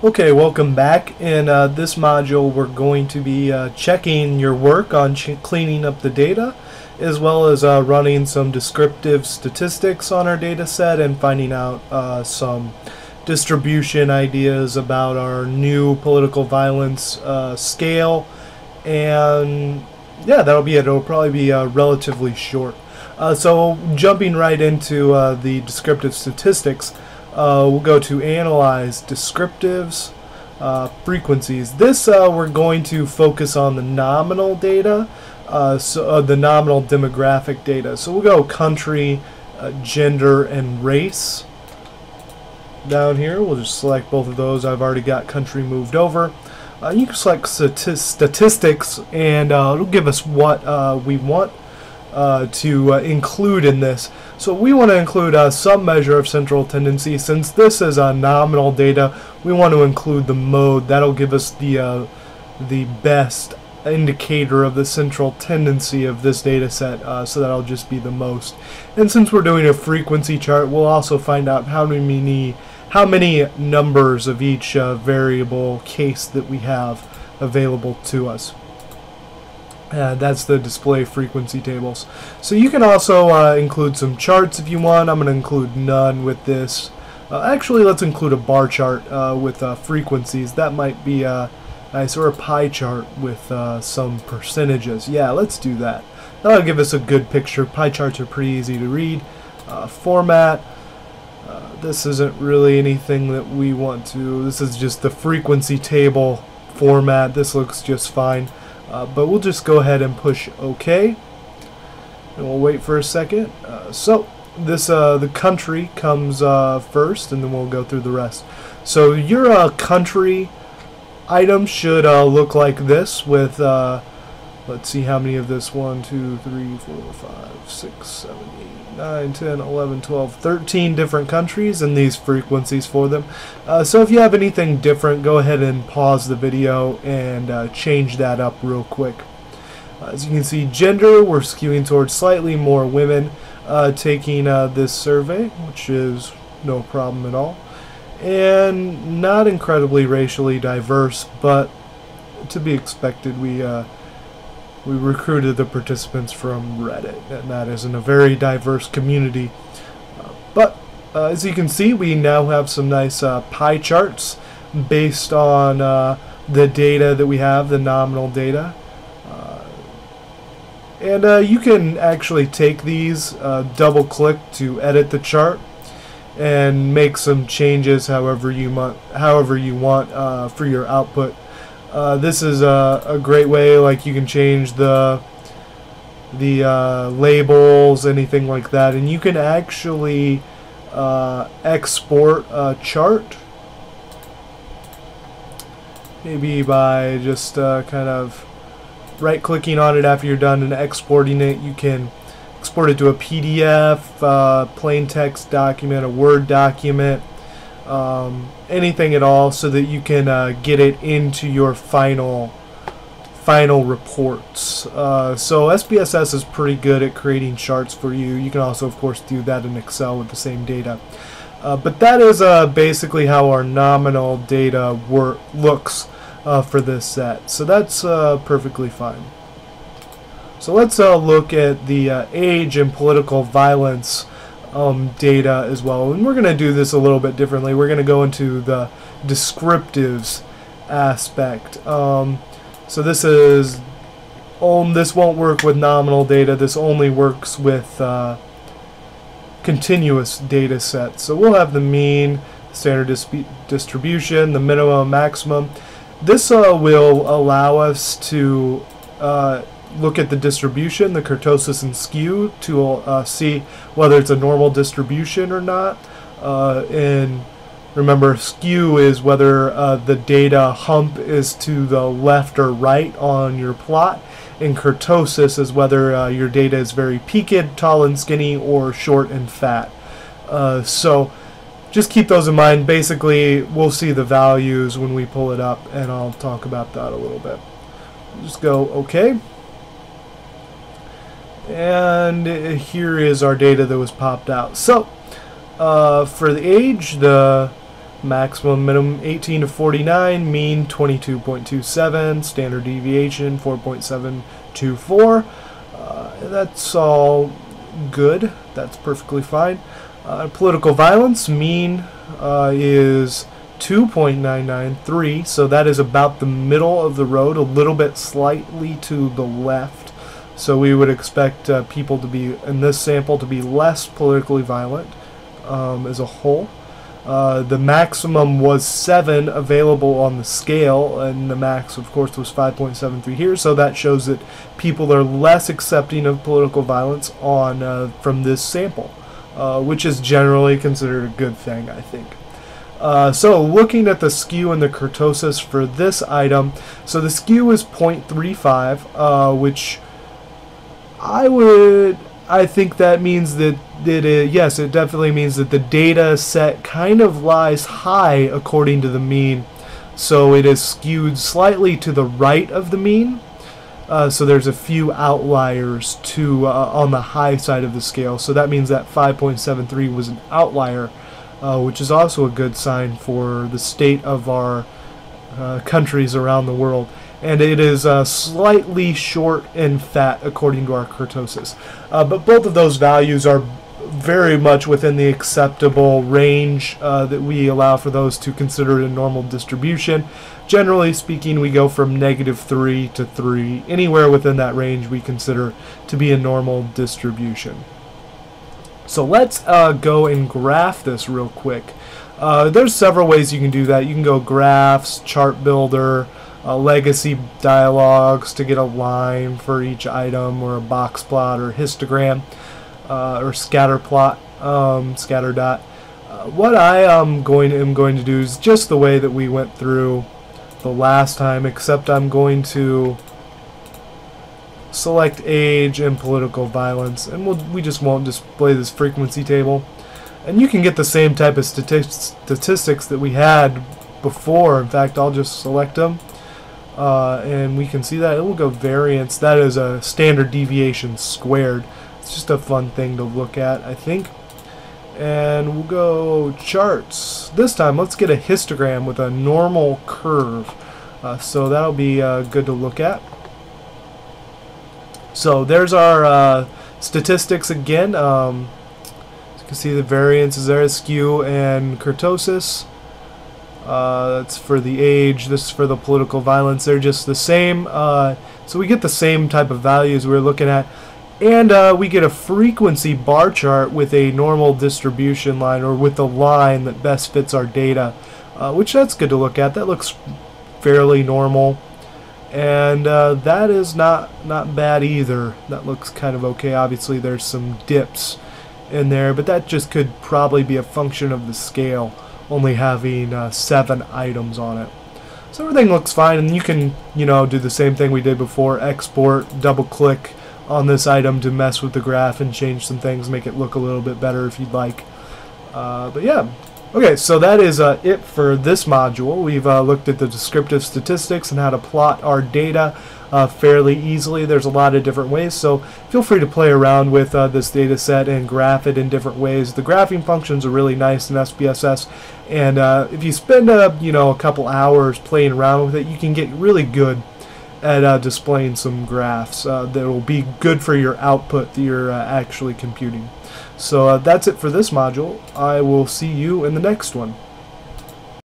Okay, welcome back. In this module we're going to be checking your work on cleaning up the data, as well as running some descriptive statistics on our data set and finding out some distribution ideas about our new political violence scale. And yeah, that'll be it. It'll probably be relatively short. So jumping right into the descriptive statistics, we'll go to Analyze Descriptives, Frequencies. This we're going to focus on the nominal data, the nominal demographic data. So we'll go country, gender, and race. Down here, we'll just select both of those. I've already got country moved over. You can select statistics, and it'll give us what we want to include in this. So we want to include some measure of central tendency. Since this is nominal data, we want to include the mode. That'll give us the best indicator of the central tendency of this data set, so that'll just be the most. And since we're doing a frequency chart, we'll also find out how many numbers of each variable case that we have available to us. That's the display frequency tables. So you can also include some charts if you want. I'm going to include none with this. Actually, let's include a bar chart with frequencies. That might be nice, or a pie chart with some percentages. Yeah, let's do that. That'll give us a good picture. Pie charts are pretty easy to read. Format. This isn't really anything that we want to. This is just the frequency table format. This looks just fine. But we'll just go ahead and push OK, and we'll wait for a second. So this the country comes first, and then we'll go through the rest. So your country item should look like this with let's see how many of this: 1, 2, 3, 4, 5, 6, 7, 8, 9, 10, 11, 12, 13 different countries and these frequencies for them. So if you have anything different, go ahead and pause the video and change that up real quick. As you can see, gender, we're skewing towards slightly more women taking this survey, which is no problem at all. And not incredibly racially diverse, but to be expected. We recruited the participants from Reddit, and that isn't a very diverse community. But as you can see, we now have some nice pie charts based on the data that we have, the nominal data. And you can actually take these, double-click to edit the chart, and make some changes however you want for your output. This is a great way. Like, you can change the labels, anything like that, and you can actually export a chart, maybe by just kind of right-clicking on it after you're done and exporting it. You can export it to a PDF, plain text document, a Word document, anything at all, so that you can get it into your final reports. So SPSS is pretty good at creating charts for you. You can also, of course, do that in Excel with the same data. But that is basically how our nominal data looks for this set. So that's perfectly fine. So let's look at the age and political violence data as well, and we're going to do this a little bit differently. We're going to go into the descriptives aspect. So this won't work with nominal data. This only works with continuous data sets. So we'll have the mean, standard distribution, the minimum and maximum. This will allow us to look at the distribution, the kurtosis and skew, to see whether it's a normal distribution or not. And remember, skew is whether the data hump is to the left or right on your plot, and kurtosis is whether your data is very peaked, tall and skinny, or short and fat. So just keep those in mind. Basically, we'll see the values when we pull it up, and I'll talk about that a little bit. Just go OK. And here is our data that was popped out. So for the age, the maximum, minimum 18 to 49, mean 22.27, standard deviation 4.724. That's all good. That's perfectly fine. Political violence, mean is 2.993, so that is about the middle of the road, a little bit slightly to the left. So we would expect people to be, in this sample, to be less politically violent as a whole. The maximum was 7 available on the scale, and the max, of course, was 5.73 here, so that shows that people are less accepting of political violence on from this sample, which is generally considered a good thing, I think. So looking at the skew and the kurtosis for this item, so the skew is 0.35, which I think that means that yes, it definitely means that the data set kind of lies high according to the mean. So it is skewed slightly to the right of the mean. So there's a few outliers on the high side of the scale. So that means that 5.73 was an outlier, which is also a good sign for the state of our countries around the world. And it is slightly short and fat according to our kurtosis. But both of those values are very much within the acceptable range that we allow for those to consider a normal distribution. Generally speaking, we go from -3 to 3. Anywhere within that range we consider to be a normal distribution. So let's go and graph this real quick. There's several ways you can do that. You can go graphs, chart builder, legacy dialogues to get a line for each item, or a box plot, or histogram, or scatter plot, scatter dot. What I am going to do is just the way that we went through the last time, except I'm going to select age and political violence, and we just won't display this frequency table. And you can get the same type of statistics that we had before. In fact, I'll just select them. And we can see that it will go variance. That is a standard deviation squared. It's just a fun thing to look at, I think. And we'll go charts. This time, let's get a histogram with a normal curve. So that'll be good to look at. So there's our statistics again. As you can see, the variance is there, skew and kurtosis. That's for the age. This is for the political violence. They're just the same. So we get the same type of values we're looking at. And we get a frequency bar chart with a normal distribution line, or with the line that best fits our data, which that's good to look at. That looks fairly normal. And that is not bad either. That looks kind of okay. Obviously there's some dips in there, but that just could probably be a function of the scale only having 7 items on it. So everything looks fine, and you can, do the same thing we did before. Export, double click on this item to mess with the graph and change some things, make it look a little bit better if you'd like. But yeah. Okay, so that is it for this module. We've looked at the descriptive statistics and how to plot our data fairly easily. There's a lot of different ways, so feel free to play around with this data set and graph it in different ways. The graphing functions are really nice in SPSS, and if you spend a couple hours playing around with it, you can get really good at displaying some graphs that will be good for your output that you're actually computing. So that's it for this module. I will see you in the next one.